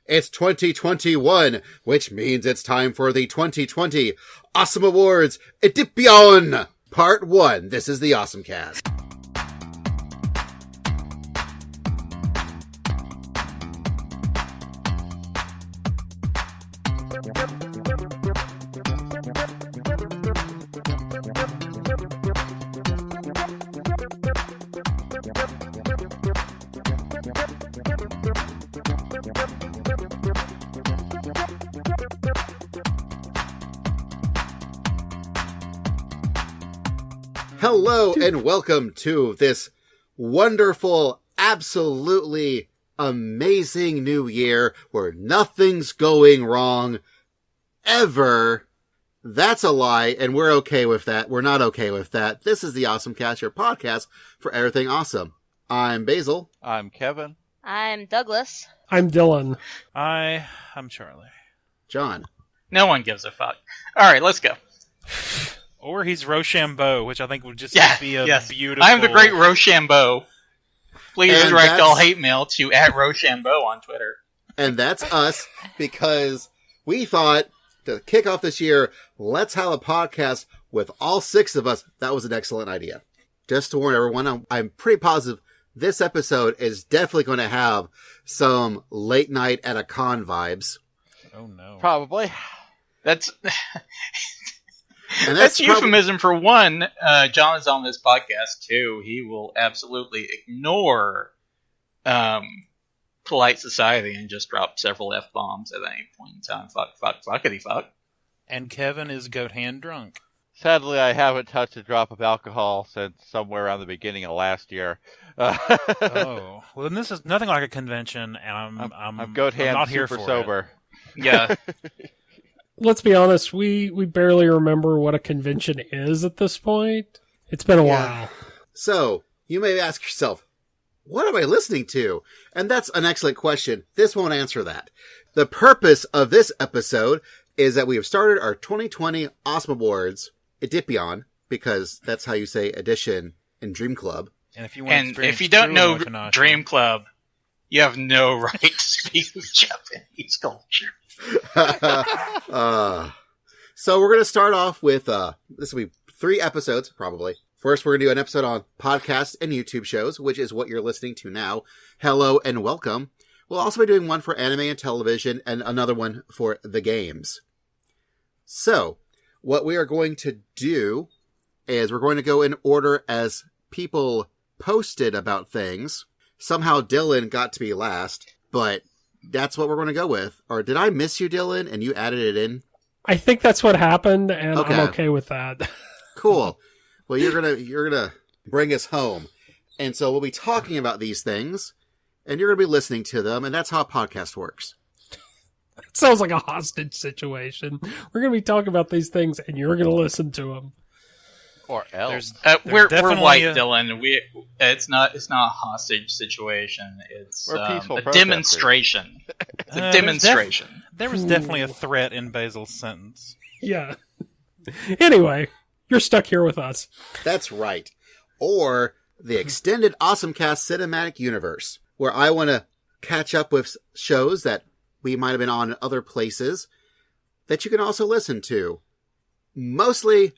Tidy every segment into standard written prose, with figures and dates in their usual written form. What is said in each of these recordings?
It's 2021, which means it's time for the 2020 OSMawards Edipyon Part 1. This is the OSMcast. Hello and welcome to this wonderful, absolutely amazing new year where nothing's going wrong ever. That's a lie, and we're okay with that. We're not okay with that. This is the OSMcast, your podcast for everything awesome. I'm Basil. I'm Kevin. I'm Douglas. I'm Dylan. I'm Charlie. John. No one gives a fuck. Alright, let's go. Or he's Rochambeau, which I think would just be a beautiful... I'm the great Rochambeau. Please And direct all hate mail to @Rochambeau on Twitter. And that's us, because we thought, to kick off this year, let's have a podcast with all six of us. That was an excellent idea. Just to warn everyone, I'm pretty positive this episode is definitely going to have some late night at a con vibes. Oh no. Probably. That's... And That's euphemism for one. John is on this podcast too. He will absolutely ignore polite society and just drop several F-bombs at any point in time. Fuckity fuck. And Kevin is goat hand drunk. Sadly, I haven't touched a drop of alcohol since somewhere around the beginning of last year. Oh, well, then this is nothing like a convention, and I'm goat hand not here super for sober. Yeah. Let's be honest, we barely remember what a convention is at this point. It's been a while. So, you may ask yourself, what am I listening to? And that's an excellent question. This won't answer that. The purpose of this episode is that we have started our 2020 OSMawards Edipyon, because that's how you say edition in Dream Club. And if you don't know Dream Club, you have no right to speak of Japanese culture. So we're going to start off with, this will be 3 episodes, probably. First, we're going to do an episode on podcasts and YouTube shows, which is what you're listening to now. Hello and welcome. We'll also be doing one for anime and television and another one for the games. So, what we are going to do is we're going to go in order as people posted about things. Somehow Dylan got to be last, but that's what we're going to go with. Or did I miss you, Dylan, and you added it in? I think that's what happened, and I'm okay with that. Cool. Well, you're gonna bring us home. And so we'll be talking about these things, and you're going to be listening to them, and that's how a podcast works. It sounds like a hostage situation. We're going to be talking about these things, and you're going to listen to them. Or else. We're white, Dylan. It's not a hostage situation. It's a demonstration. It's a demonstration. There was definitely a threat in Basil's sentence. Yeah. Anyway, you're stuck here with us. That's right. Or the extended OSMcast cinematic universe, where I want to catch up with shows that we might have been on in other places that you can also listen to. Mostly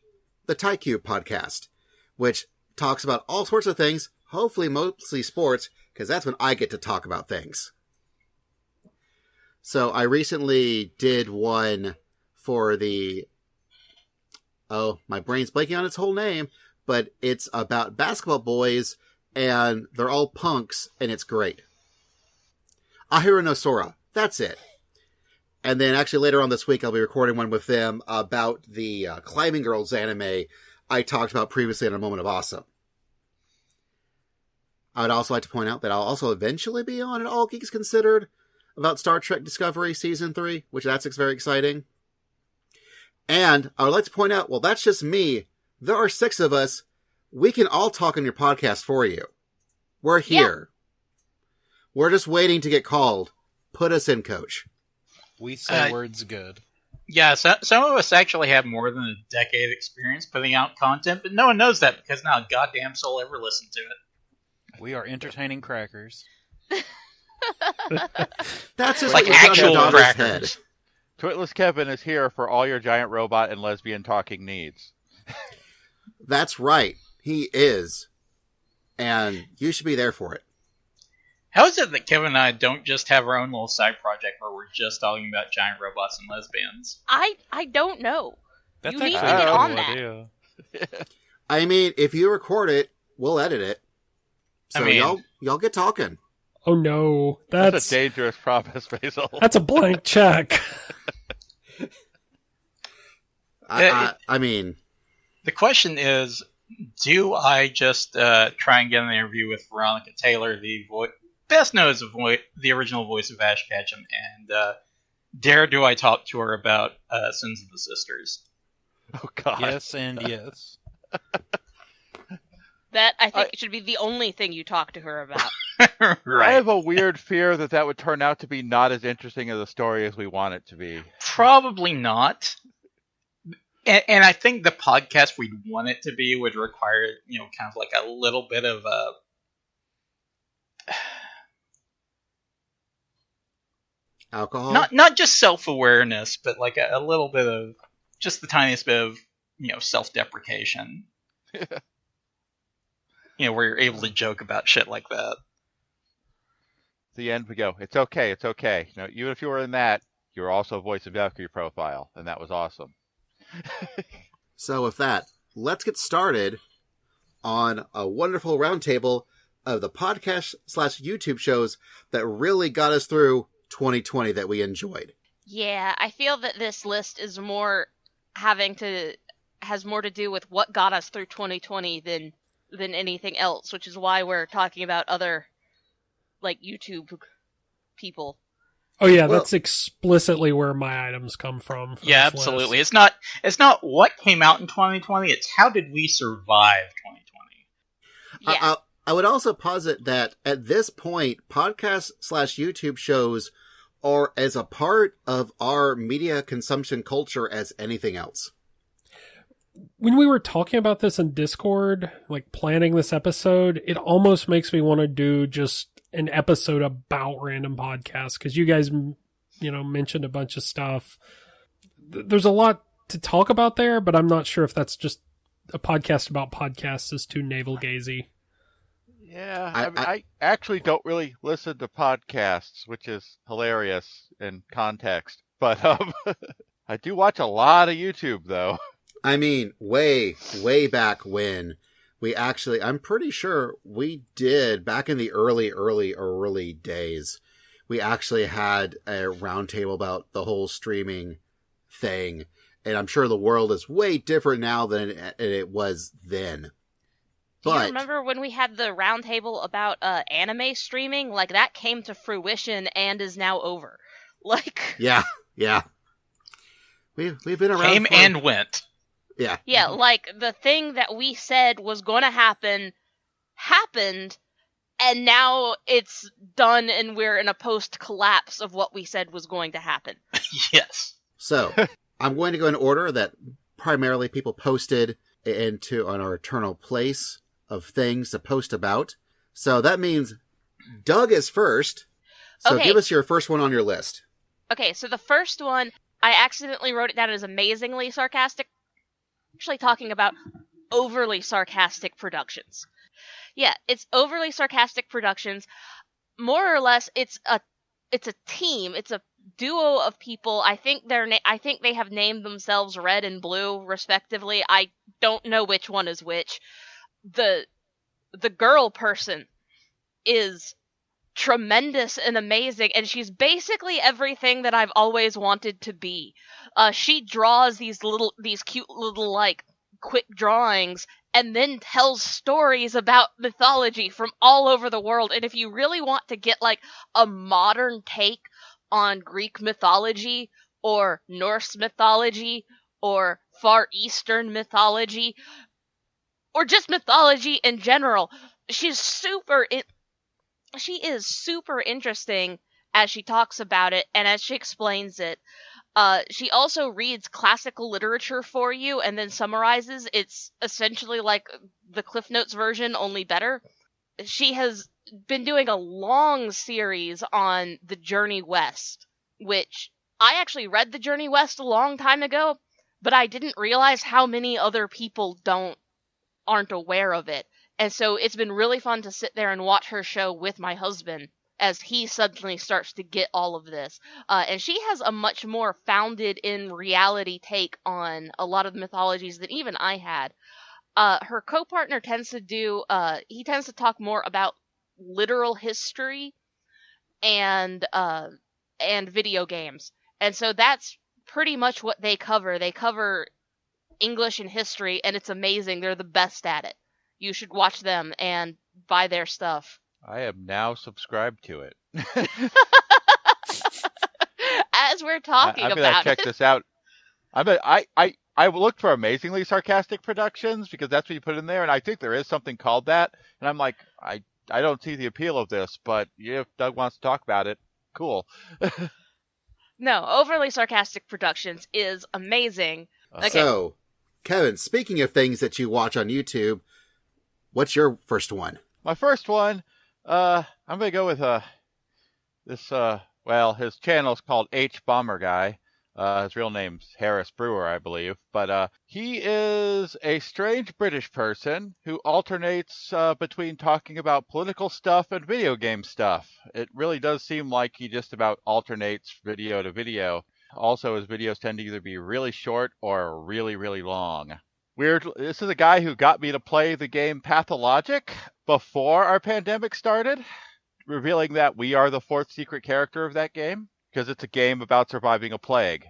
the TyCube podcast, which talks about all sorts of things, hopefully mostly sports, because that's when I get to talk about things. So I recently did one for my brain's blanking on its whole name, but it's about basketball boys, and they're all punks, and it's great. Ahira no Sora. That's it. And then actually later on this week, I'll be recording one with them about the Climbing Girls anime I talked about previously in A Moment of Awesome. I would also like to point out that I'll also eventually be on an All Geeks Considered about Star Trek Discovery Season 3, which that's very exciting. And I would like to point out, well, that's just me. There are 6 of us. We can all talk on your podcast for you. We're here. Yeah. We're just waiting to get called. Put us in, coach. We say words good. Yeah, some of us actually have more than a decade experience putting out content, but no one knows that because not a goddamn soul ever listened to it. We are entertaining crackers. That's just like what actual daughter's crackers. head. Twitless Kevin is here for all your giant robot and lesbian talking needs. That's right. He is. And you should be there for it. How is it that Kevin and I don't just have our own little side project where we're just talking about giant robots and lesbians? I don't know. That's You need to actually get a on cool that. idea. I mean, if you record it, we'll edit it. So I mean- y'all get talking. Oh no, That's a dangerous promise, Basil. that's a blank check. I mean, The question is, do I just try and get an interview with Veronica Taylor, the best known as the original voice of Ash Ketchum, and do I talk to her about Sins of the Sisters? Oh, God. Yes and yes. That, I think, should be the only thing you talk to her about. I Right. have a weird fear that would turn out to be not as interesting as a story as we want it to be. Probably not. And I think the podcast we'd want it to be would require, kind of like a little bit of alcohol? not just self-awareness, but like a little bit of just the tiniest bit of self-deprecation. Where you're able to joke about shit like that. At the end we go, it's okay. Even if you were in that, you were also a Voice of Valkyrie profile, and that was awesome. So with that, let's get started on a wonderful roundtable of the podcast/YouTube shows that really got us through 2020 that we enjoyed. Yeah, I feel that this list is has more to do with what got us through 2020 than anything else, which is why we're talking about other, like, YouTube people. Oh yeah, that's explicitly where my items come from. Yeah, absolutely. It's not what came out in 2020. It's how did we survive 2020. Yeah. I would also posit that at this point, podcast/YouTube shows are as a part of our media consumption culture as anything else. When we were talking about this in Discord, like planning this episode, it almost makes me want to do just an episode about random podcasts, because you guys, mentioned a bunch of stuff. There's a lot to talk about there, but I'm not sure if that's just a podcast about podcasts is too navel-gazy. Yeah, I actually don't really listen to podcasts, which is hilarious in context. But I do watch a lot of YouTube, though. I mean, way back when I'm pretty sure we did, back in the early days, we actually had a roundtable about the whole streaming thing. And I'm sure the world is way different now than it was then. Do you remember when we had the roundtable about anime streaming? Like, that came to fruition and is now over. Like... Yeah. We've been around Came and went. Yeah. Yeah, like, the thing that we said was going to happen, happened, and now it's done and we're in a post-collapse of what we said was going to happen. Yes. So, I'm going to go in order that primarily people posted on our eternal place of things to post about. So that means Doug is first. So Okay. Give us your first one on your list. Okay, so the first one, I accidentally wrote it down as amazingly sarcastic. Actually talking about overly sarcastic productions. Yeah, it's overly sarcastic productions. More or less, it's a team. It's a duo of people. I think they have named themselves Red and Blue, respectively. I don't know which one is which. The girl person is tremendous and amazing, and she's basically everything that I've always wanted to be. She draws these cute little, like, quick drawings, and then tells stories about mythology from all over the world. And if you really want to get, like, a modern take on Greek mythology, or Norse mythology, or Far Eastern mythology, or just mythology in general, she is super interesting as she talks about it and as she explains it. She also reads classical literature for you and then summarizes. It's essentially like the Cliff Notes version, only better. She has been doing a long series on the Journey West, which I actually read the Journey West a long time ago, but I didn't realize how many other people aren't aware of it. And so it's been really fun to sit there and watch her show with my husband as he suddenly starts to get all of this. And she has a much more founded in reality take on a lot of the mythologies than even I had. Her co-partner tends to talk more about literal history and video games. And so that's pretty much what they cover. They cover English and history, and it's amazing. They're the best at it. You should watch them and buy their stuff. I am now subscribed to it. As we're talking I'm about gonna check this out. I looked for Amazingly Sarcastic Productions because that's what you put in there, and I think there is something called that. And I'm like, I don't see the appeal of this, but if Doug wants to talk about it, cool. No, Overly Sarcastic Productions is amazing. Okay. So, Kevin, speaking of things that you watch on YouTube, what's your first one? My first one, I'm gonna go with his channel is called Hbomberguy. His real name's Harris Brewer, I believe. But he is a strange British person who alternates between talking about political stuff and video game stuff. It really does seem like he just about alternates video to video. Also, his videos tend to either be really short or really, really long. This is a guy who got me to play the game Pathologic before our pandemic started, revealing that we are the fourth secret character of that game, because it's a game about surviving a plague.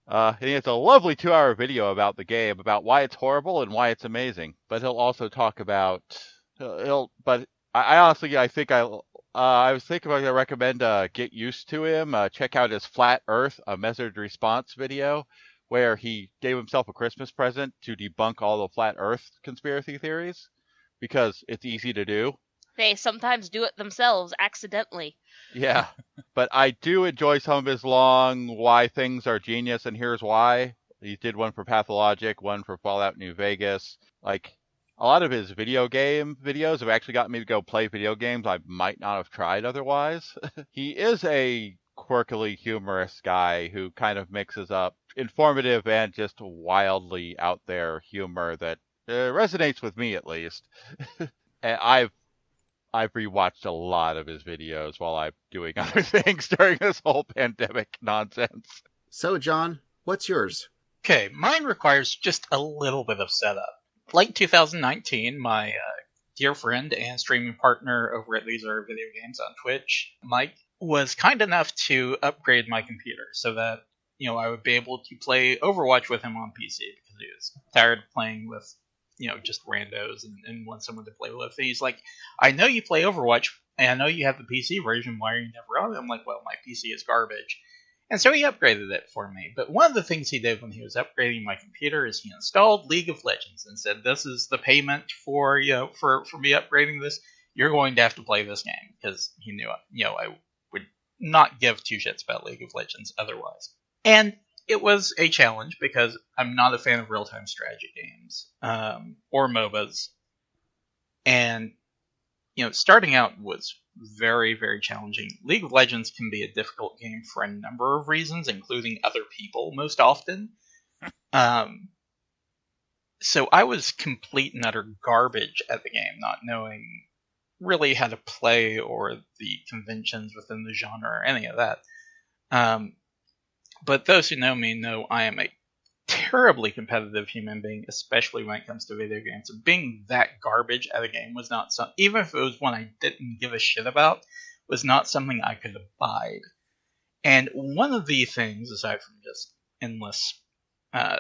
And he has a lovely 2-hour video about the game, about why it's horrible and why it's amazing. But he'll also talk about... But I honestly, I was thinking I recommend get used to him. Check out his Flat Earth, a measured response video, where he gave himself a Christmas present to debunk all the Flat Earth conspiracy theories, because it's easy to do. They sometimes do it themselves, accidentally. Yeah, but I do enjoy some of his long why things are genius and here's why. He did one for Pathologic, one for Fallout New Vegas. Like, a lot of his video game videos have actually gotten me to go play video games I might not have tried otherwise. He is a quirkily humorous guy who kind of mixes up informative and just wildly out there humor that resonates with me, at least. And I've rewatched a lot of his videos while I'm doing other things during this whole pandemic nonsense. So, John, what's yours? Okay, mine requires just a little bit of setup. Late 2019, my dear friend and streaming partner over at These Are Video Games on Twitch, Mike, was kind enough to upgrade my computer so that, I would be able to play Overwatch with him on PC, because he was tired of playing with, just randos and want someone to play with. And he's like, I know you play Overwatch, and I know you have the PC version, why are you never on it? I'm like, well, my PC is garbage. And so he upgraded it for me. But one of the things he did when he was upgrading my computer is he installed League of Legends and said, this is the payment for, for me upgrading this. You're going to have to play this game, because he knew, I would not give two shits about League of Legends otherwise. And it was a challenge, because I'm not a fan of real-time strategy games, or MOBAs. And, starting out was very, very challenging. League of Legends can be a difficult game for a number of reasons, including other people most often. So I was complete and utter garbage at the game, not knowing really how to play or the conventions within the genre or any of that. But those who know me know I am a terribly competitive human being, especially when it comes to video games. So being that garbage at a game was not something, even if it was one I didn't give a shit about, was not something I could abide. And one of the things, aside from just endless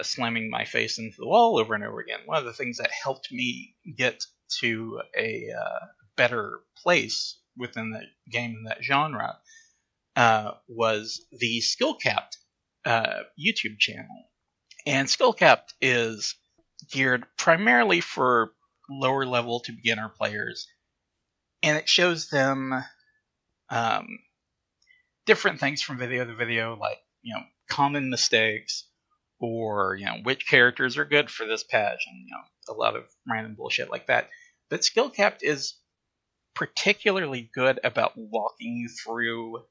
slamming my face into the wall over and over again, one of the things that helped me get to a better place within the game in that genre was the SkillCapped YouTube channel. And SkillCapped is geared primarily for lower level to beginner players, and it shows them different things from video to video, like common mistakes, or which characters are good for this patch, and a lot of random bullshit like that. But SkillCapped is particularly good about walking you through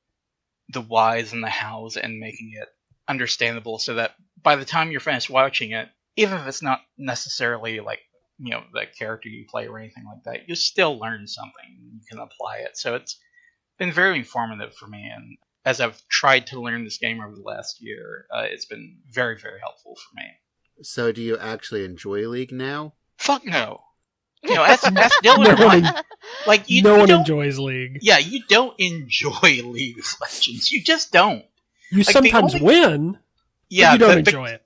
the whys and the hows and making it understandable so that by the time you're finished watching it, even if it's not necessarily like, the character you play or anything like that, you still learn something. You can apply it. So it's been very informative for me. And as I've tried to learn this game over the last year, it's been very, very helpful for me. So do you actually enjoy League now? Fuck no. That's Dylan. Like, no one enjoys League. Yeah, you don't enjoy League of Legends. You just don't. You sometimes win, yeah, but you don't enjoy it.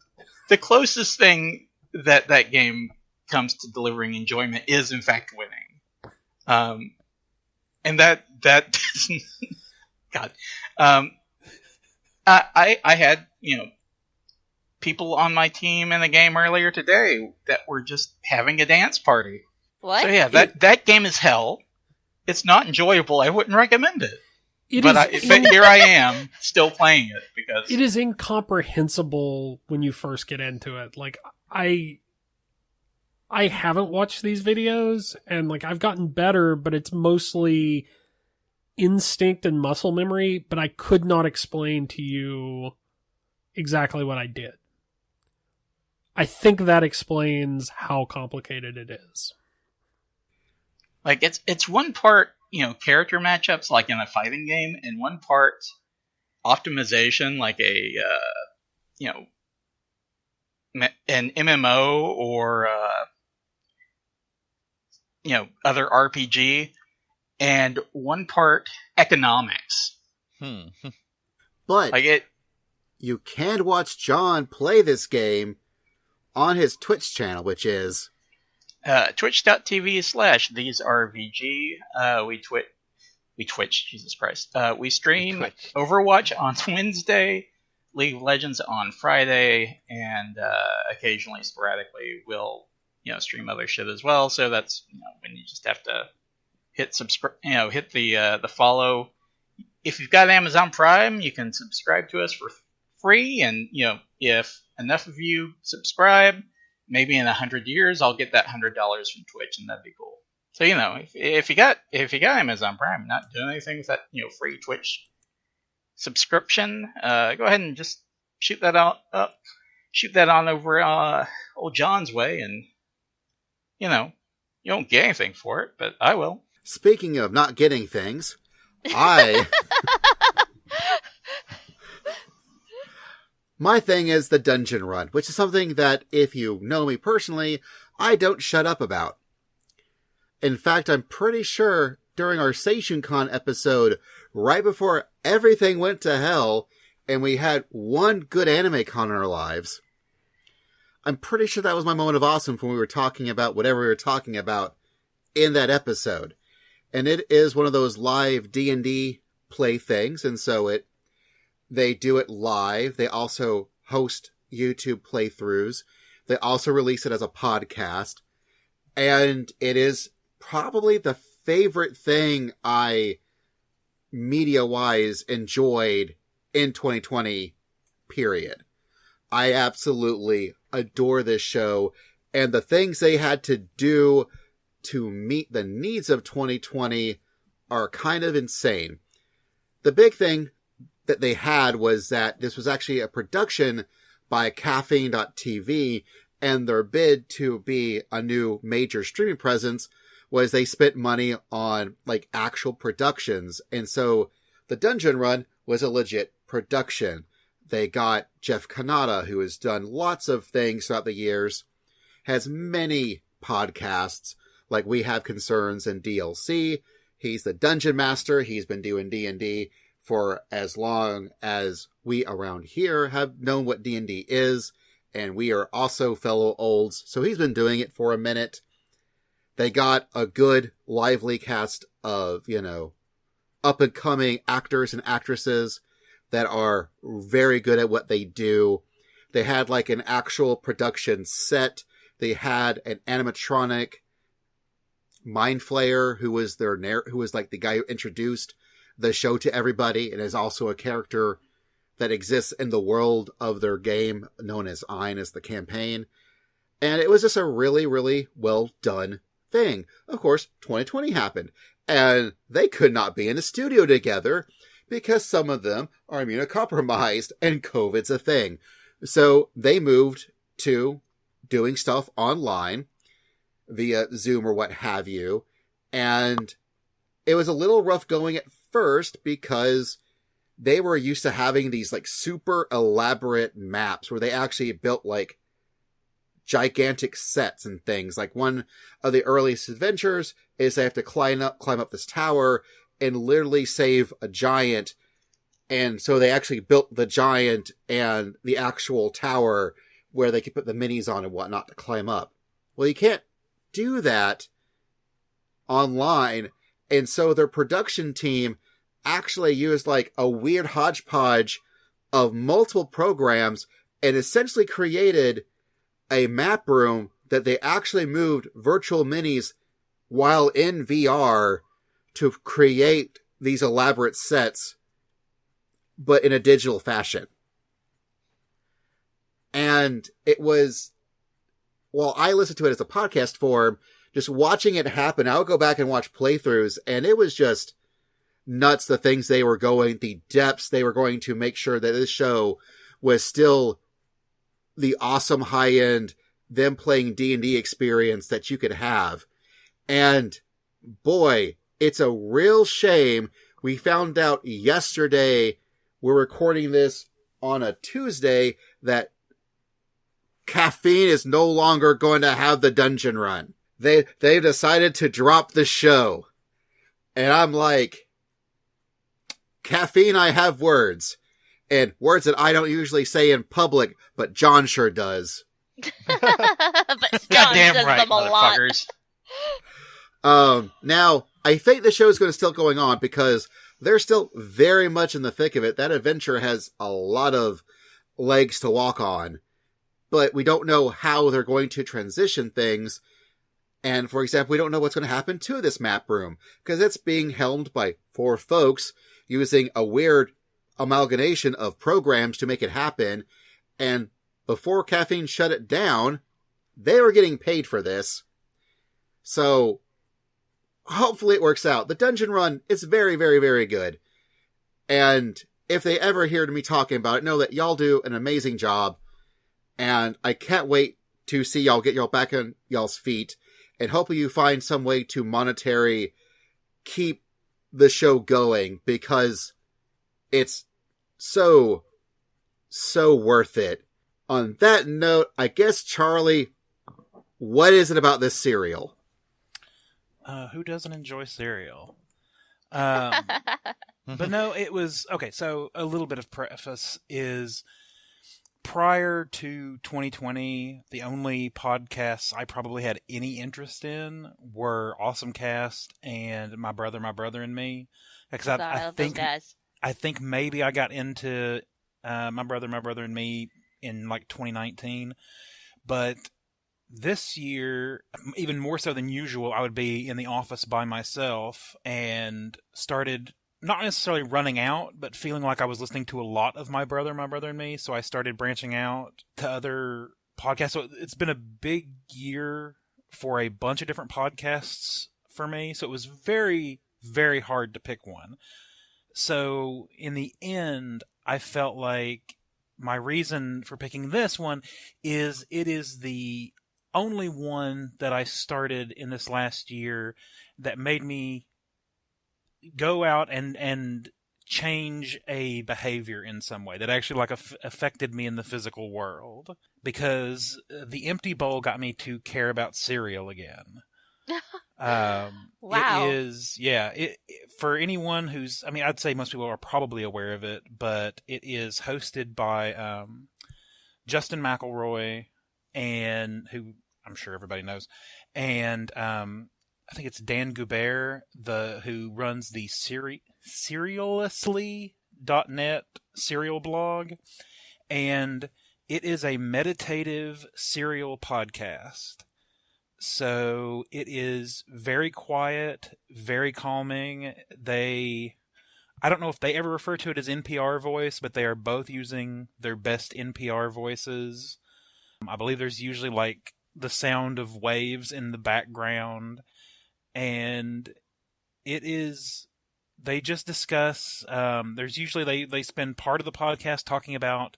The closest thing that game comes to delivering enjoyment is, in fact, winning. And that doesn't... God. I had, people on my team in the game earlier today that were just having a dance party. What? So yeah, that game is hell. It's not enjoyable. I wouldn't recommend it. But here I am, still playing it because it is incomprehensible when you first get into it. Like I haven't watched these videos, and like I've gotten better, but it's mostly instinct and muscle memory. But I could not explain to you exactly what I did. I think that explains how complicated it is. Like it's one part, character matchups like in a fighting game, and one part optimization like an MMO or other RPG, and one part economics. But you can watch John play this game on his Twitch channel, which is twitch.tv/theservg. We Twitch, Jesus Christ. We stream Overwatch on Wednesday, League of Legends on Friday, and occasionally, sporadically, we'll stream other shit as well. So that's when you just have to hit hit the follow. If you've got Amazon Prime, you can subscribe to us for free, and if enough of you subscribe, maybe in 100 years, I'll get that $100 from Twitch, and that'd be cool. So if you got Amazon Prime, not doing anything with that free Twitch subscription, go ahead and just shoot that on over old John's way, and you don't get anything for it, but I will. Speaking of not getting things, my thing is the dungeon run, which is something that, if you know me personally, I don't shut up about. In fact, I'm pretty sure during our SeishunCon episode, right before everything went to hell, and we had one good anime con in our lives, I'm pretty sure that was my moment of awesome when we were talking about whatever we were talking about in that episode. And it is one of those live D&D play things, and so they do it live. They also host YouTube playthroughs. They also release it as a podcast. And it is probably the favorite thing I, media-wise, enjoyed in 2020, period. I absolutely adore this show. And the things they had to do to meet the needs of 2020 are kind of insane. The big thing that they had was that this was actually a production by Caffeine.tv, and their bid to be a new major streaming presence was they spent money on actual productions. And so the Dungeon Run was a legit production. They got Jeff Kanata, who has done lots of things throughout the years, has many podcasts like We Have Concerns and DLC. He's the Dungeon Master. He's been doing D&D for as long as we around here have known what D&D is, and we are also fellow olds, so he's been doing it for a minute. They got a good, lively cast of, up-and-coming actors and actresses that are very good at what they do. They had, an actual production set. They had an animatronic Mind Flayer, who was the guy who introduced the show to everybody, and is also a character that exists in the world of their game, known as Ein, as the campaign. And it was just a really, really well done thing. Of course, 2020 happened. And they could not be in a studio together because some of them are immunocompromised and COVID's a thing. So they moved to doing stuff online via Zoom or what have you. And it was a little rough going at first because they were used to having these like super elaborate maps where they actually built like gigantic sets and things. Like one of the earliest adventures is they have to climb up this tower and literally save a giant. And so they actually built the giant and the actual tower where they could put the minis on and whatnot to climb up. Well, you can't do that online. And so their production team actually used like a weird hodgepodge of multiple programs and essentially created a map room that they actually moved virtual minis while in VR to create these elaborate sets, but in a digital fashion. And it was, while I listened to it as a podcast form, just watching it happen, I would go back and watch playthroughs, and it was just nuts, the things they were going, the depths they were going to make sure that this show was still the awesome high-end, them playing D&D experience that you could have. And boy, it's a real shame. We found out yesterday, we're recording this on a Tuesday, that Caffeine is no longer going to have the dungeon run. They've decided to drop the show. And I'm like, Caffeine, I have words. And words that I don't usually say in public, but John sure does. But John Goddamn says right, them a lot. motherfuckers. Now, I think the show is going to still going on because they're still very much in the thick of it. That adventure has a lot of legs to walk on. But we don't know how they're going to transition things. And, for example, we don't know what's going to happen to this map room, because it's being helmed by 4 folks using a weird amalgamation of programs to make it happen. And before Caffeine shut it down, they were getting paid for this. So, hopefully it works out. The dungeon run is very, very, very good. And if they ever hear me talking about it, know that y'all do an amazing job. And I can't wait to see y'all get y'all back on y'all's feet. And hopefully you find some way to monetary keep the show going, because it's so worth it. On that note, I guess, Charlie, what is it about this cereal? Who doesn't enjoy cereal? But no, it was... Okay, so a little bit of preface is... Prior to 2020, the only podcasts I probably had any interest in were OSMcast and My Brother and Me. Because I think maybe I got into My Brother and Me in like 2019. But this year, even more so than usual, I would be in the office by myself and started... not necessarily running out, but feeling like I was listening to a lot of My Brother and Me, so I started branching out to other podcasts. So it's been a big year for a bunch of different podcasts for me, so it was very, very hard to pick one. So in the end, I felt like my reason for picking this one is it is the only one that I started in this last year that made me go out and change a behavior in some way that actually like affected me in the physical world, because the empty bowl got me to care about cereal again. Wow. It is, yeah, for anyone who's, I mean, I'd say most people are probably aware of it, but it is hosted by Justin McElroy, and who I'm sure everybody knows, and I think it's Dan Goubert, who runs the Serialously.net serial blog, and it is a meditative serial podcast. So it is very quiet, very calming. I don't know if they ever refer to it as NPR voice, but they are both using their best NPR voices. I believe there's usually like the sound of waves in the background. And it is, they just discuss, there's usually, they spend part of the podcast talking about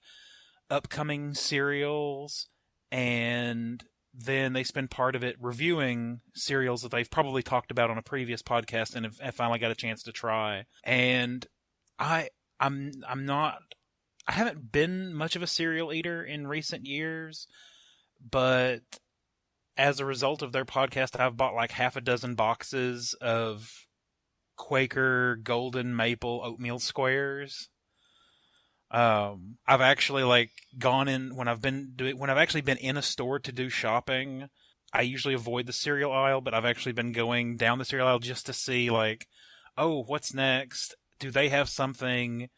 upcoming serials, and then they spend part of it reviewing serials that they've probably talked about on a previous podcast and have finally got a chance to try. And I haven't been much of a serial eater in recent years, but as a result of their podcast, I've bought like half a dozen boxes of Quaker Golden Maple oatmeal squares. I've actually like gone in when I've actually been in a store to do shopping. I usually avoid the cereal aisle, but I've actually been going down the cereal aisle just to see like, oh, what's next? Do they have something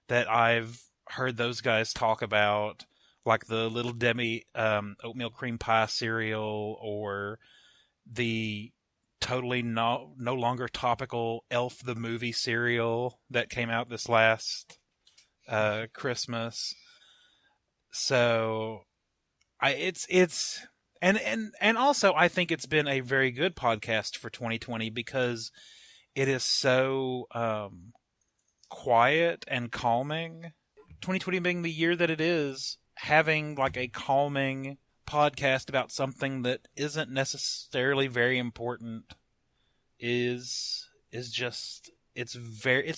that I've heard those guys talk about, like the Little Debbie oatmeal cream pie cereal, or the totally no longer topical Elf the movie cereal that came out this last Christmas. So and also I think it's been a very good podcast for 2020 because it is so quiet and calming. 2020 being the year that it is, having like a calming podcast about something that isn't necessarily very important is just, it's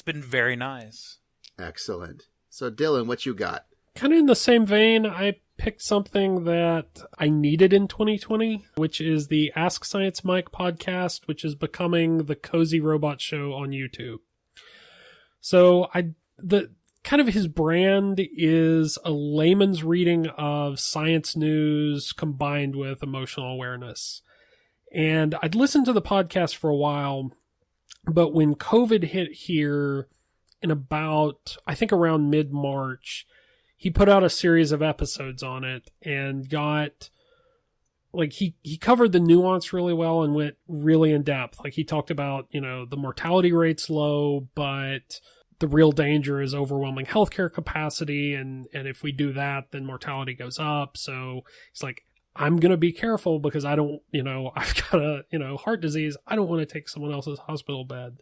been very nice. Excellent. So Dylan, what you got? Kind of in the same vein, I picked something that I needed in 2020, which is the Ask Science Mike podcast, which is becoming the Cozy Robot Show on YouTube. So kind of his brand is a layman's reading of science news combined with emotional awareness. And I'd listened to the podcast for a while, but when COVID hit here in about, I think around mid-March, he put out a series of episodes on it and got, like, he covered the nuance really well and went really in depth. Like, he talked about, the mortality rate's low, but the real danger is overwhelming healthcare capacity, and if we do that, then mortality goes up. So it's like, I'm going to be careful because I don't, I've got a, heart disease. I don't want to take someone else's hospital bed.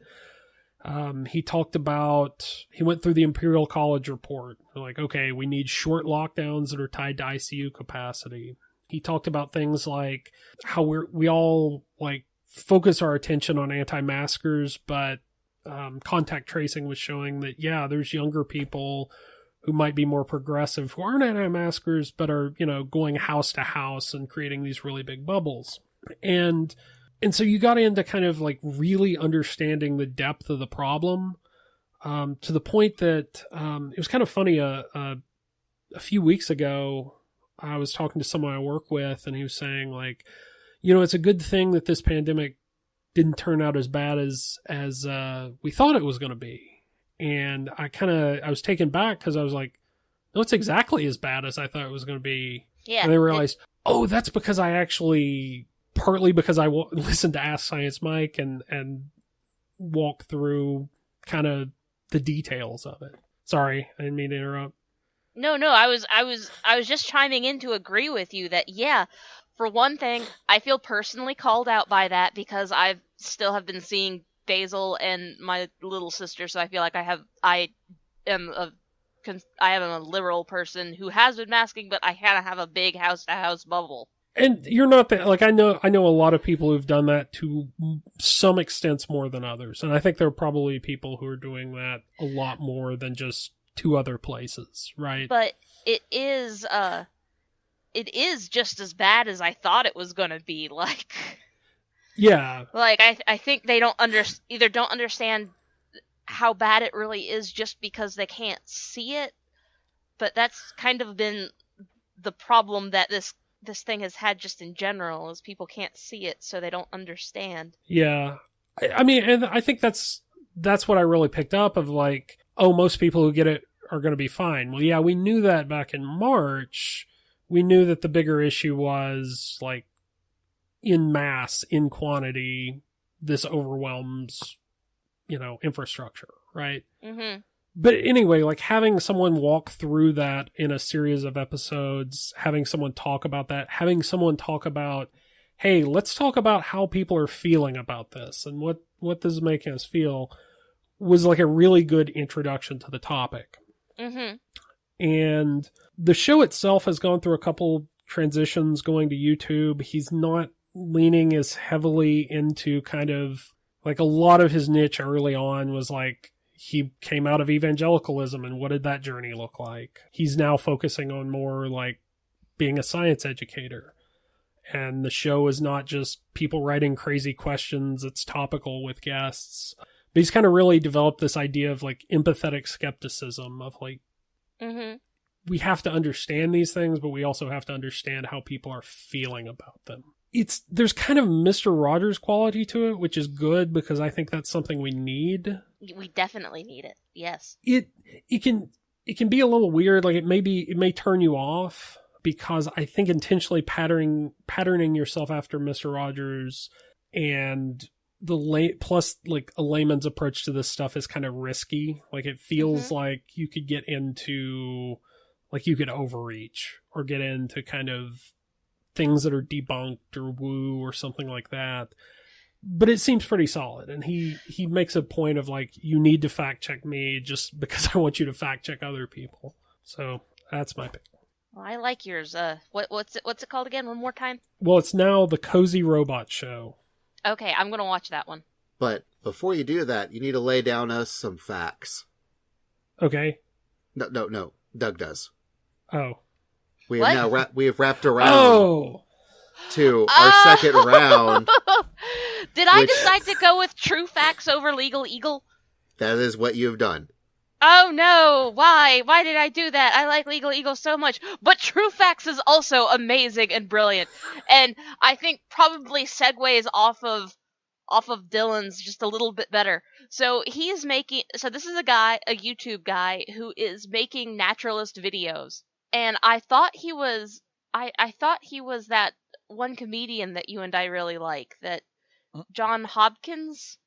He talked about, he went through the Imperial College report. Like, okay, we need short lockdowns that are tied to ICU capacity. He talked about things like how we all like focus our attention on anti-maskers, but contact tracing was showing that, yeah, there's younger people who might be more progressive who aren't anti-maskers, but are, going house to house and creating these really big bubbles. And so you got into kind of like really understanding the depth of the problem, to the point that it was kind of funny. A few weeks ago, I was talking to someone I work with, and he was saying like, it's a good thing that this pandemic didn't turn out as bad as we thought it was going to be. And I was taken back because I was like, no, it's exactly as bad as I thought it was going to be. Yeah. And I realized, that's because partly because I listened to Ask Science Mike and walk through kind of the details of it. Sorry, I didn't mean to interrupt. No, I was just chiming in to agree with you that, yeah, for one thing, I feel personally called out by that because I still have been seeing Basil and my little sister, so I feel like I am a liberal person who has been masking, but I kind of have a big house-to-house bubble. And you're not that, like, I know a lot of people who've done that to some extents more than others, and I think there are probably people who are doing that a lot more than just two other places, right? But it is just as bad as I thought it was going to be, like... Yeah. Like, I think they either don't understand how bad it really is just because they can't see it, but that's kind of been the problem that this thing has had just in general, is people can't see it, so they don't understand. Yeah. I mean, and I think that's what I really picked up of like, most people who get it are going to be fine. Well, yeah, we knew that back in March. We knew that the bigger issue was like, in mass, in quantity, this overwhelms, infrastructure, right? Mm-hmm. But anyway, like having someone walk through that in a series of episodes, having someone talk about that, having someone talk about hey, let's talk about how people are feeling about this and what this is making us feel, was like a really good introduction to the topic. Mm-hmm. And the show itself has gone through a couple transitions going to YouTube. He's not leaning as heavily into kind of like a lot of his niche early on was like he came out of evangelicalism and what did that journey look like? He's now focusing on more like being a science educator. And the show is not just people writing crazy questions. It's topical with guests. But he's kind of really developed this idea of like empathetic skepticism of like, Mm-hmm. we have to understand these things, but we also have to understand how people are feeling about them. There's kind of Mr. Rogers quality to it, which is good because I think that's something we need. We definitely need it. Yes. It can be a little weird. Like it may turn you off because I think intentionally patterning yourself after Mr. Rogers and plus like a layman's approach to this stuff is kind of risky. Like it feels like you could get into, like you could overreach or get into kind of things that are debunked or woo or something like that. But it seems pretty solid. And he makes a point of like, you need to fact check me just because I want you to fact check other people. So that's my pick. Well, I like yours. What's it called again? One more time? Well, it's now the Cozy Robot Show. Okay, I'm gonna watch that one. But before you do that, you need to lay down us some facts. Okay. No. Doug does. Oh. We What? have now we have wrapped around to our second round. Did I which- decide to go with true facts over legal eagle? That is what you've done. Oh no! Why? Why did I do that? I like Legal Eagle so much. But True Facts is also amazing and brilliant. And I think probably segues off of Dylan's just a little bit better. So this is a YouTube guy who is making naturalist videos. And I thought he was that one comedian that you and I really like, that John Hodgkins?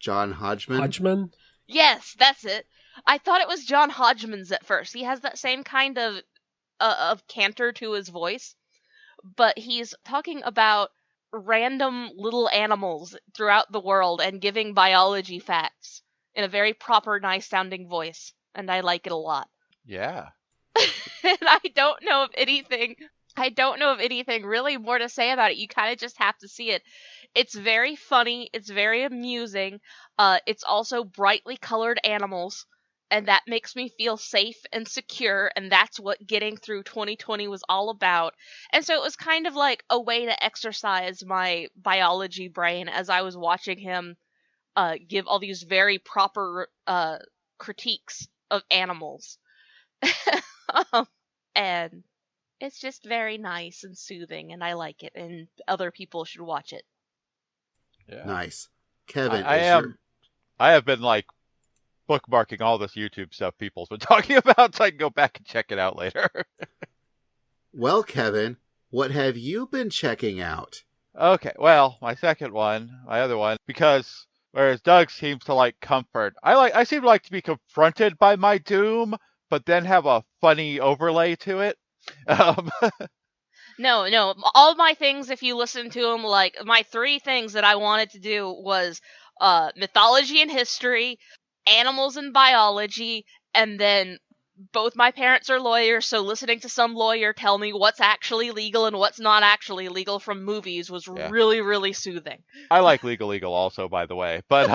John Hodgman. Hodgman? Yes, that's it. I thought it was John Hodgman's at first. He has that same kind of canter to his voice, but he's talking about random little animals throughout the world and giving biology facts in a very proper, nice-sounding voice, and I like it a lot. Yeah. And I don't know of anything really more to say about it. You kind of just have to see it. It's very funny. It's very amusing. It's also brightly colored animals, and that makes me feel safe and secure, and that's what getting through 2020 was all about. And so it was kind of like a way to exercise my biology brain as I was watching him give all these very proper critiques of animals. And it's just very nice and soothing, and I like it, and other people should watch it. Yeah. Nice. Kevin, I have been like bookmarking all this YouTube stuff people's been talking about, so I can go back and check it out later. Well, Kevin, what have you been checking out? Okay, well, my other one, because whereas Doug seems to like comfort, I seem to like to be confronted by my doom, but then have a funny overlay to it. No, all my things, if you listen to them, like, my 3 things that I wanted to do was mythology and history, animals and biology, and then both my parents are lawyers, so listening to some lawyer tell me what's actually legal and what's not actually legal from movies was really, really soothing. I like Legal Eagle also, by the way, but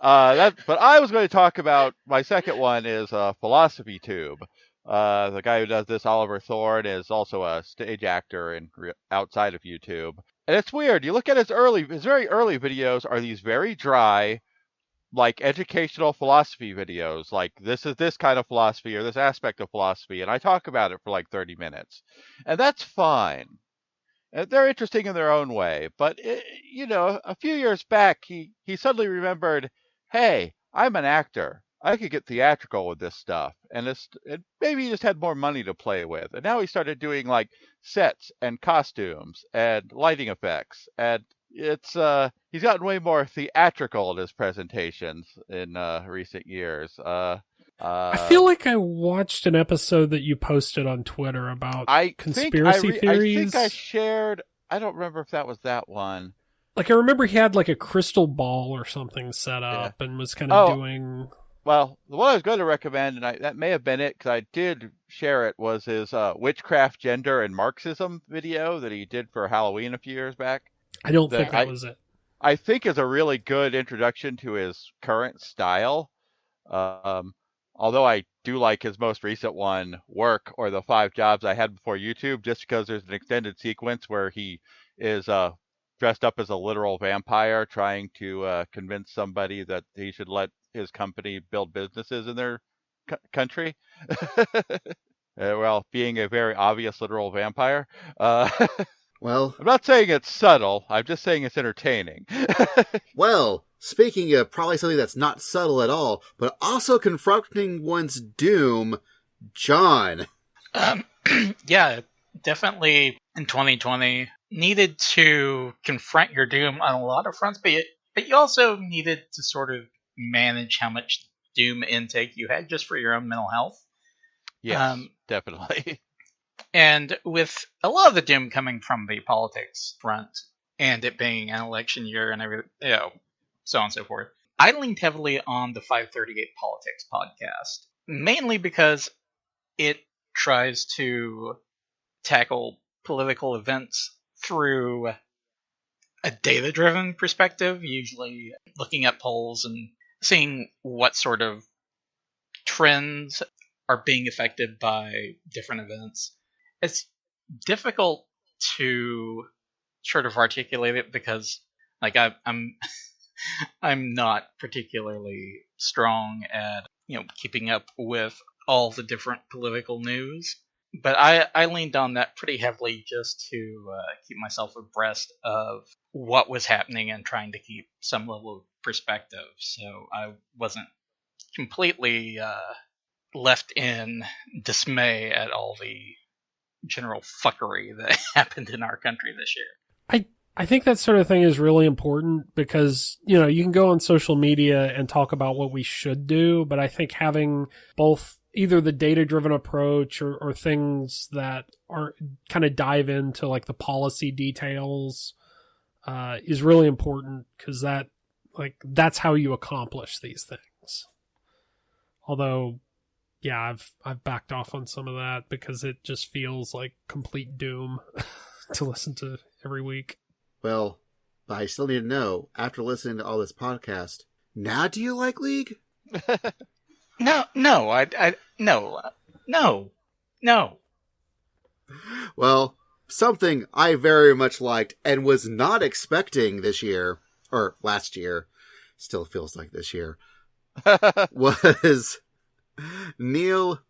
but I was going to talk about my second one is Philosophy Tube. The guy who does this, Oliver Thorne, is also a stage actor outside of YouTube. And it's weird. You look at his very early videos are these very dry, like educational philosophy videos. Like, this is this kind of philosophy or this aspect of philosophy. And I talk about it for like 30 minutes. And that's fine. And they're interesting in their own way. But, a few years back, he suddenly remembered, hey, I'm an actor. I could get theatrical with this stuff, and maybe he just had more money to play with. And now he started doing like sets and costumes and lighting effects, and he's gotten way more theatrical in his presentations in recent years. I feel like I watched an episode that you posted on Twitter about conspiracy theories. I think I shared. I don't remember if that was that one. Like, I remember he had like a crystal ball or something set up and was kind of doing... Well, the one I was going to recommend, and that may have been it, because I did share it, was his Witchcraft, Gender, and Marxism video that he did for Halloween a few years back. I don't think that was it. I think is a really good introduction to his current style. Although I do like his most recent one, Work, or the 5 Jobs I Had Before YouTube, just because there's an extended sequence where he is dressed up as a literal vampire trying to convince somebody that he should let his company build businesses in their country. Well, being a very obvious literal vampire. Well, I'm not saying it's subtle. I'm just saying it's entertaining. well, speaking of probably something that's not subtle at all, but also confronting one's doom, John. Yeah, definitely in 2020 needed to confront your doom on a lot of fronts, but you also needed to sort of manage how much doom intake you had just for your own mental health. Yes, definitely. And with a lot of the doom coming from the politics front, and it being an election year and everything, so on and so forth, I leaned heavily on the FiveThirtyEight Politics podcast, mainly because it tries to tackle political events through a data-driven perspective, usually looking at polls and seeing what sort of trends are being affected by different events. It's difficult to sort of articulate it because, like, I'm I'm not particularly strong at keeping up with all the different political news, but I leaned on that pretty heavily just to keep myself abreast of what was happening and trying to keep some level of perspective, so I wasn't completely left in dismay at all the general fuckery that happened in our country this year. I think that sort of thing is really important because, you can go on social media and talk about what we should do, but I think having both either the data-driven approach or things that are kind of dive into like the policy details is really important because that's how you accomplish these things. Although, yeah, I've backed off on some of that because it just feels like complete doom to listen to every week. Well, but I still need to know, after listening to all this podcast, now do you like League? No. Well, something I very much liked and was not expecting this year, or last year, still feels like this year, was Neil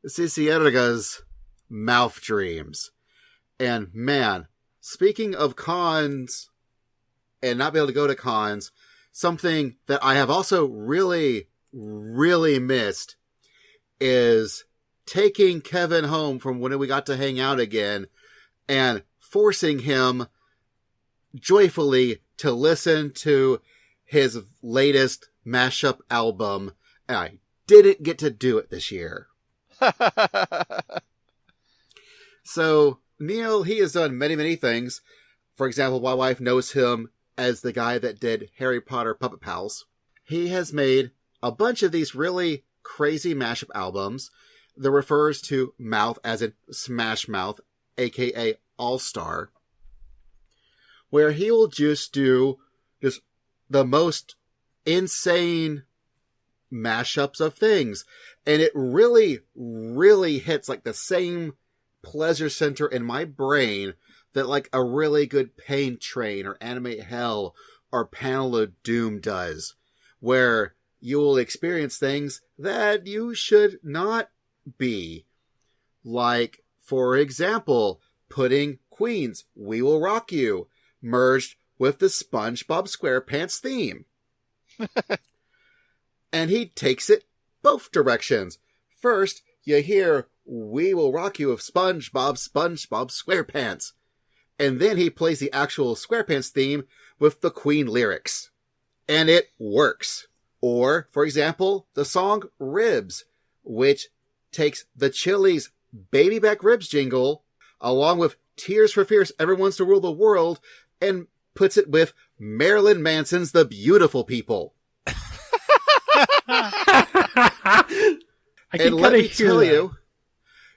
Cicierega's Mouth Dreams. And man, speaking of cons and not be able to go to cons, something that I have also really, really missed is taking Kevin home from when we got to hang out again and forcing him joyfully to listen to his latest mashup album. And I didn't get to do it this year. So Neil, he has done many, many things. For example, my wife knows him as the guy that did Harry Potter Puppet Pals. He has made a bunch of these really crazy mashup albums that refers to Mouth as in Smash Mouth, aka All-Star, where he will just do just the most insane mashups of things. And it really, really hits like the same pleasure center in my brain that like a really good Pain Train or Animate Hell or Panel of Doom does, where you will experience things that you should not be. Like, for example, putting Queen's We Will Rock You merged with the SpongeBob SquarePants theme. And he takes it both directions. First, you hear We Will Rock You of SpongeBob SquarePants. And then he plays the actual SquarePants theme with the Queen lyrics. And it works. Or, for example, the song Ribs, which takes the Chili's Baby Back Ribs jingle, along with Tears for Fears, Everyone's to Rule the World, and puts it with Marilyn Manson's The Beautiful People. And let me tell you,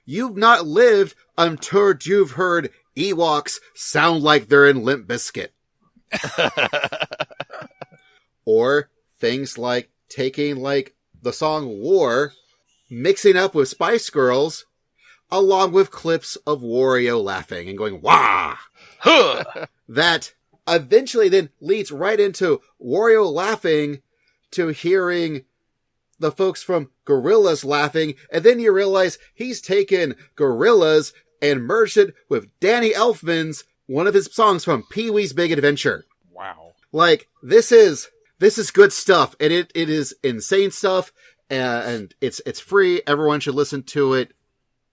you've not lived until you've heard Ewoks sound like they're in Limp Bizkit. Or things like taking like the song War, mixing up with Spice Girls, along with clips of Wario laughing and going, wah! That eventually then leads right into Wario laughing to hearing the folks from Gorillaz laughing, and then you realize he's taken Gorillaz and merged it with Danny Elfman's, one of his songs from Pee-wee's Big Adventure. Wow. Like, this is good stuff, and it is insane stuff, and it's free. Everyone should listen to it.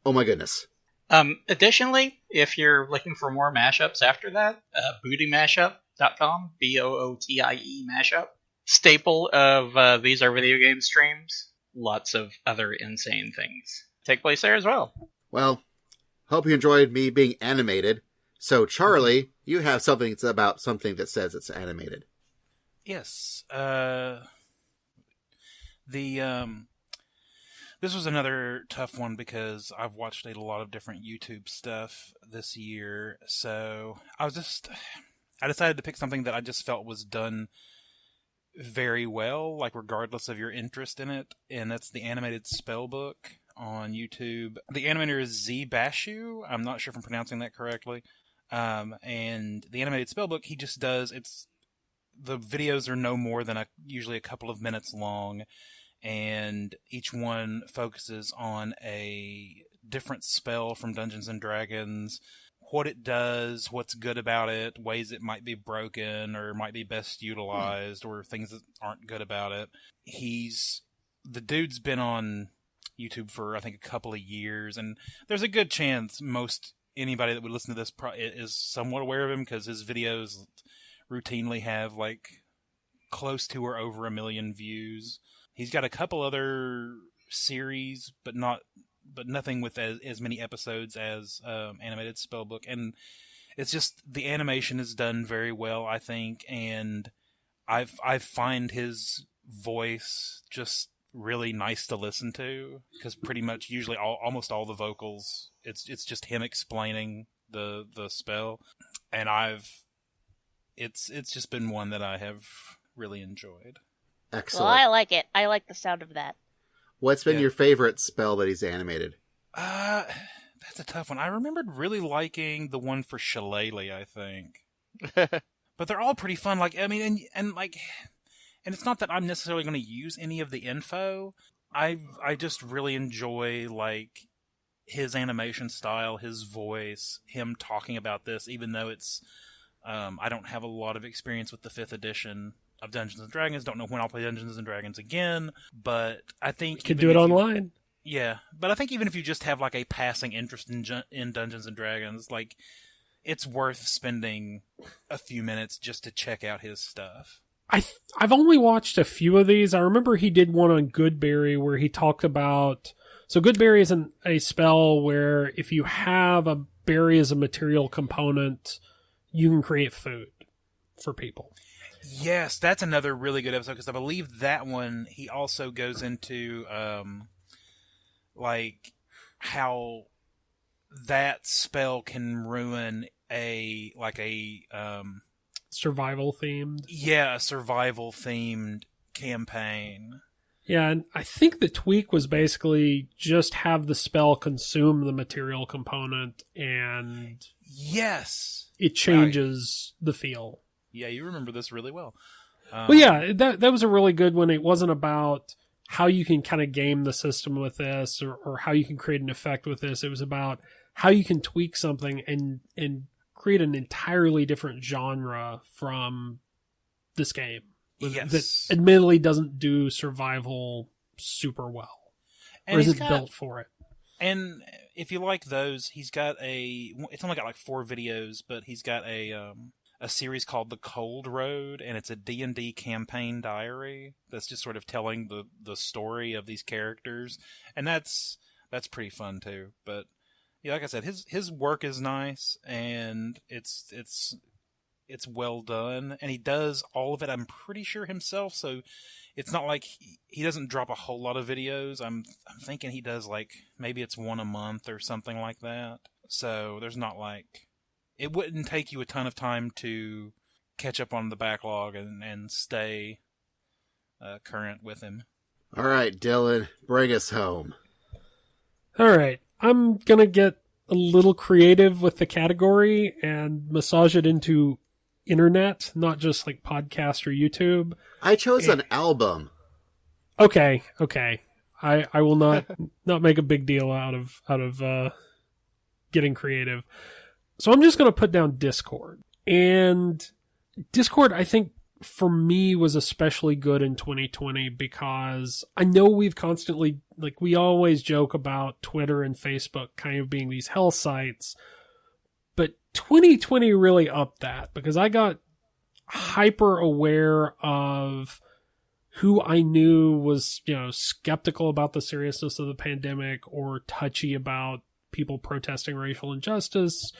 Oh my goodness. Additionally, if you're looking for more mashups after that, bootymashup.com, BOOTIE mashup. Staple of These Are Video Game streams. Lots of other insane things take place there as well. Well, hope you enjoyed me being animated. So, Charlie, you have something about something that says it's animated. Yes. This was another tough one because I've watched a lot of different YouTube stuff this year. So I decided to pick something that I just felt was done very well, like regardless of your interest in it, and that's the Animated Spellbook on YouTube. The animator is Z Bashu. I'm not sure if I'm pronouncing that correctly. And the Animated Spellbook, he just does, the videos are no more than usually a couple of minutes long, and each one focuses on a different spell from Dungeons and Dragons, what it does, what's good about it, ways it might be broken or might be best utilized, or things that aren't good about it. The dude's been on YouTube for, I think, a couple of years, and there's a good chance anybody that would listen to this is somewhat aware of him, because his videos routinely have like close to or over 1 million views. He's got a couple other series, but nothing with as many episodes as Animated Spellbook. And it's just, the animation is done very well, I think, and I find his voice just really nice to listen to, because pretty much usually almost all the vocals, it's just him explaining the spell, and it's just been one that I have really enjoyed. Excellent. Well, I like it. I like the sound of that. What's been your favorite spell that he's animated? That's a tough one. I remembered really liking the one for Shillelagh, I think. But they're all pretty fun. Like, I mean, and it's not that I'm necessarily going to use any of the info. I just really enjoy, like, his animation style, his voice, him talking about this, even though it's, I don't have a lot of experience with the 5th edition of Dungeons and Dragons. Don't know when I'll play Dungeons and Dragons again, but I think you could do it online. Yeah, but I think even if you just have like a passing interest in Dungeons and Dragons, like, it's worth spending a few minutes just to check out his stuff. I've only watched a few of these. I remember he did one on Goodberry where he talked about, so Goodberry is a spell where if you have a berry as a material component, you can create food for people. Yes, that's another really good episode, because I believe that one, he also goes into, like, how that spell can ruin a survival themed. Yeah, a survival themed campaign. Yeah, and I think the tweak was basically just have the spell consume the material component, and yes, it changes the feel. Yeah, you remember this really well. Well, yeah, that was a really good one. It wasn't about how you can kind of game the system with this, or how you can create an effect with this. It was about how you can tweak something and create an entirely different genre from this game. Yes. That admittedly doesn't do survival super well. And or isn't built for it. And if you like those, he's got it's only got like 4 videos, but he's got a a series called The Cold Road, and it's a D&D campaign diary that's just sort of telling the story of these characters, and that's pretty fun too. But yeah, like I said, his work is nice, and it's well done, and he does all of it, I'm pretty sure, himself, so it's not like he doesn't drop a whole lot of videos. I'm thinking he does, like, maybe it's one a month or something like that. So there's not like, it wouldn't take you a ton of time to catch up on the backlog and stay current with him. All right, Dylan, bring us home. All right, I'm going to get a little creative with the category and massage it into internet, not just like podcast or YouTube. I chose an album. Okay. I will not make a big deal out of getting creative. So I'm just going to put down Discord. And Discord, I think, for me, was especially good in 2020 because I know we've constantly, like, we always joke about Twitter and Facebook kind of being these hell sites, but 2020 really upped that because I got hyper aware of who I knew was, skeptical about the seriousness of the pandemic or touchy about people protesting racial injustice,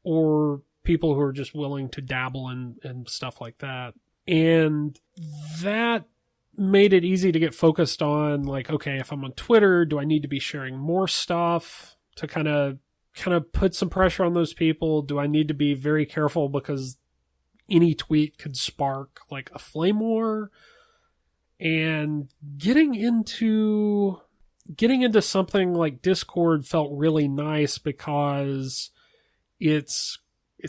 or people who are just willing to dabble in stuff like that. And that made it easy to get focused on, like, okay, if I'm on Twitter, do I need to be sharing more stuff to kind of put some pressure on those people? Do I need to be very careful because any tweet could spark like a flame war? And getting into something like Discord felt really nice because it's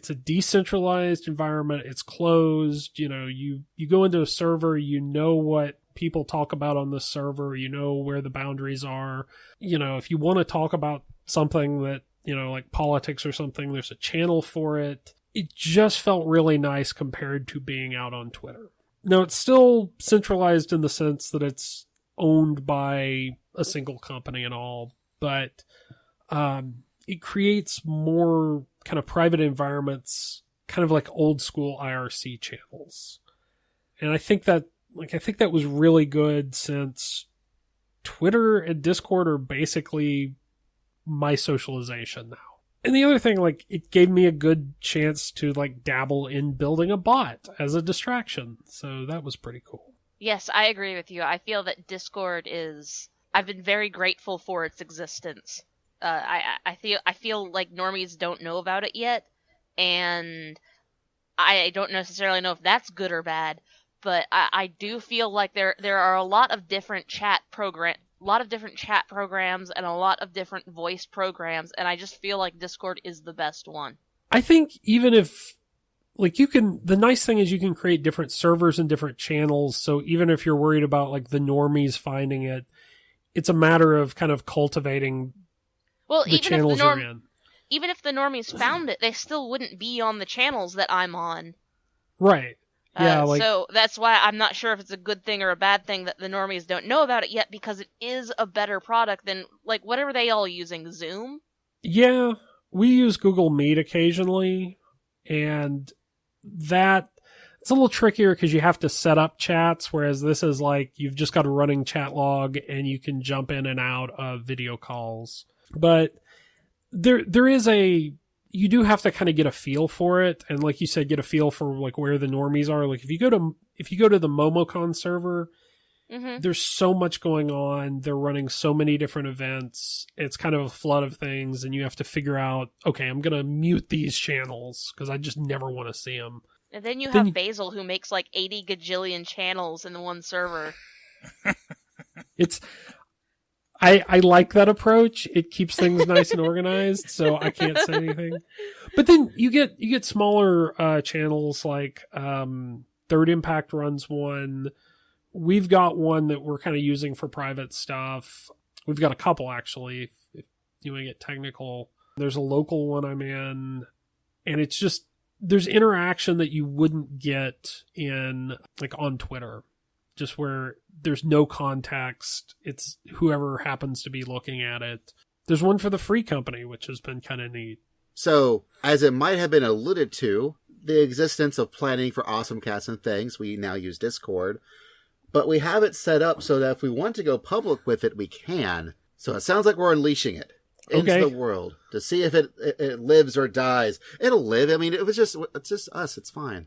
a decentralized environment. It's closed. You go into a server, what people talk about on the server, where the boundaries are. If you want to talk about something that, like politics or something, there's a channel for it. It just felt really nice compared to being out on Twitter. Now, it's still centralized in the sense that it's owned by a single company and all, but it creates more kind of private environments, kind of like old school IRC channels. And I think that was really good since Twitter and Discord are basically my socialization now. And the other thing, like, it gave me a good chance to, like, dabble in building a bot as a distraction. So that was pretty cool. Yes, I agree with you. I feel that Discord I've been very grateful for its existence. I feel like normies don't know about it yet, and I don't necessarily know if that's good or bad, but I do feel like there are a lot of different chat programs and a lot of different voice programs, and I just feel like Discord is the best one. I think even if, like, the nice thing is you can create different servers and different channels, so even if you're worried about, like, the normies finding it, it's a matter of kind of cultivating the channels you're in. Even if the normies found it, they still wouldn't be on the channels that I'm on. Right. Yeah, so that's why I'm not sure if it's a good thing or a bad thing that the normies don't know about it yet, because it is a better product than, like, what are they all using? Zoom? Yeah, we use Google Meet occasionally, and it's a little trickier because you have to set up chats, whereas this is like you've just got a running chat log and you can jump in and out of video calls. But you do have to kind of get a feel for it, and like you said, get a feel for like where the normies are. Like if you go to the MomoCon server, there's so much going on. They're running so many different events. It's kind of a flood of things, and you have to figure out, okay, I'm gonna mute these channels because I just never want to see them. And then you have Basil, who makes like 80 gajillion channels in the one server. I like that approach. It keeps things nice and organized, so I can't say anything. But then you get smaller channels like Third Impact runs one. We've got one that we're kind of using for private stuff. We've got a couple, actually, if you want to get technical. There's a local one I'm in, and it's just, there's interaction that you wouldn't get in, like, on Twitter. Just where there's no context. It's whoever happens to be looking at it. There's one for the free company, which has been kind of neat. So, as it might have been alluded to, the existence of planning for OSMcast and things. We now use Discord. But we have it set up so that if we want to go public with it, we can. So it sounds like we're unleashing it into the world to see if it lives or dies. It'll live. I mean, it's just us. It's fine.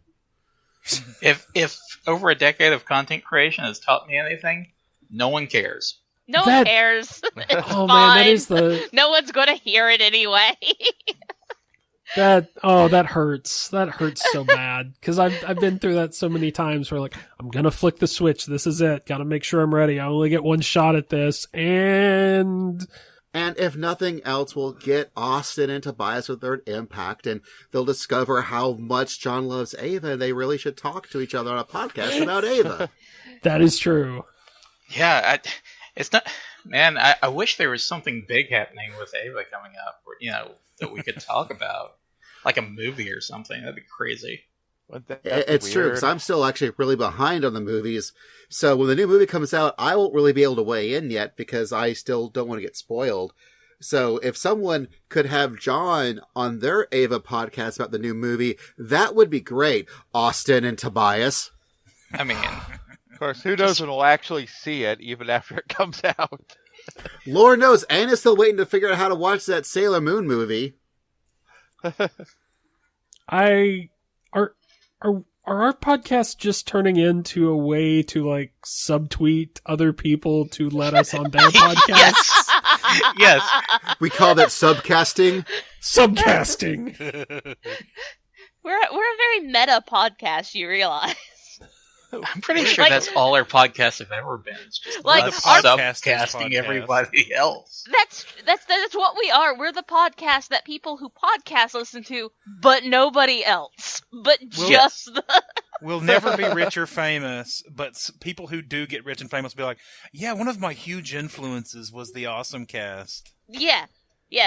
If over a decade of content creation has taught me anything, no one cares. No one cares. It's oh fine. man, that is the. No one's going to hear it anyway. That hurts. That hurts so bad because I've been through that so many times where like I'm gonna flick the switch. This is it. Got to make sure I'm ready. I only get one shot at this, and if nothing else, we'll get Austin and Tobias with their impact, and they'll discover how much John loves Ava, and they really should talk to each other on a podcast about Ava. That is true. Yeah, it's not. Man, I wish there was something big happening with Ava coming up, that we could talk about. Like a movie or something. That'd be crazy. It's true, because I'm still actually really behind on the movies. So when the new movie comes out, I won't really be able to weigh in yet because I still don't want to get spoiled. So if someone could have John on their Ava podcast about the new movie, that would be great. Austin and Tobias. I mean, of course, who knows when we'll actually see it, even after it comes out. Lord knows, Anna's still waiting to figure out how to watch that Sailor Moon movie. Are our podcasts just turning into a way to like subtweet other people to let us on their podcasts? Yes. We call that subcasting. Subcasting. We're a very meta podcast, you realize. I'm pretty sure that's all our podcasts have ever been. It's just like subcasting everybody else. That's what we are. We're the podcast that people who podcast listen to, but nobody else. We'll never be rich or famous, but people who do get rich and famous will be like, yeah, one of my huge influences was the OSMcast. Yeah,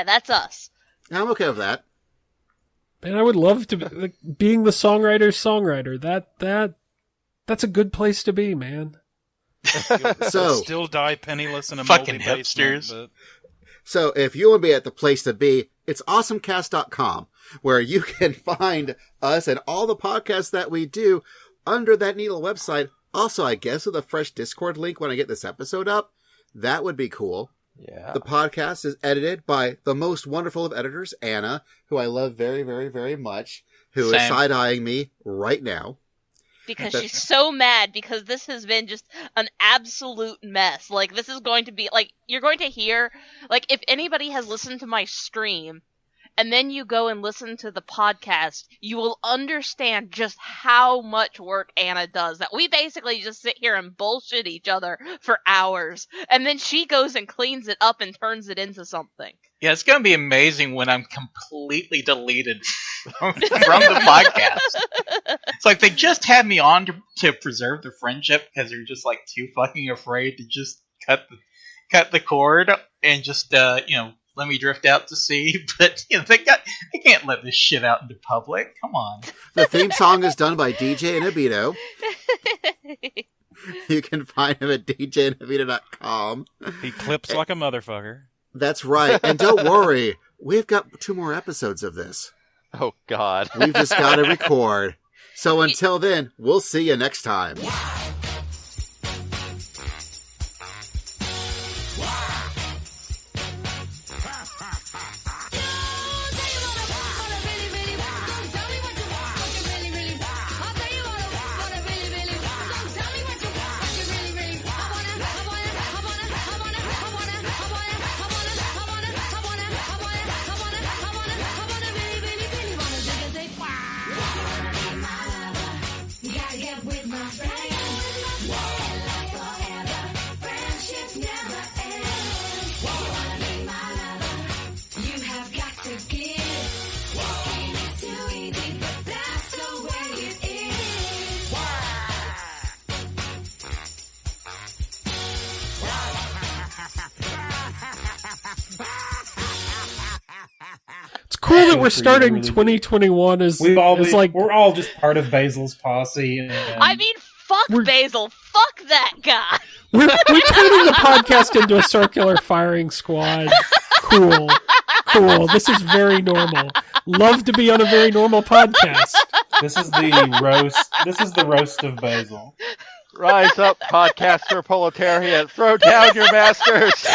that's us. I'm okay with that. And I would love to be, being the songwriter's songwriter. That's a good place to be, man. So still die penniless in a fucking moldy hipsters. basement. So if you want to be at the place to be, it's awesomecast.com, where you can find us and all the podcasts that we do under that neat little website. Also, I guess with a fresh Discord link when I get this episode up, that would be cool. Yeah. The podcast is edited by the most wonderful of editors, Anna, who I love very, very, very much, who is side-eyeing me right now. Because she's so mad because this has been just an absolute mess. Like, this is going to be, like, you're going to hear, like, if anybody has listened to my stream, and then you go and listen to the podcast, you will understand just how much work Anna does. That we basically just sit here and bullshit each other for hours, and then she goes and cleans it up and turns it into something. Yeah, it's going to be amazing when I'm completely deleted from the podcast. It's like they just had me on to preserve the friendship because they're just like too fucking afraid to just cut the cord and just let me drift out to sea. But they can't let this shit out into public. Come on. The theme song is done by DJ Edipyon. You can find him at djnavita.com. He clips like a motherfucker. That's right. And don't worry, we've got 2 more episodes of this. Oh, God. We've just got to record. So until then, we'll see you next time. Cool that we're starting 2021 as we're all just part of Basil's posse. And I mean, fuck Basil. Fuck that guy. We're turning the podcast into a circular firing squad. Cool. This is very normal. Love to be on a very normal podcast. This is the roast. This is the roast of Basil. Rise up, podcaster proletariat. Throw down your masters.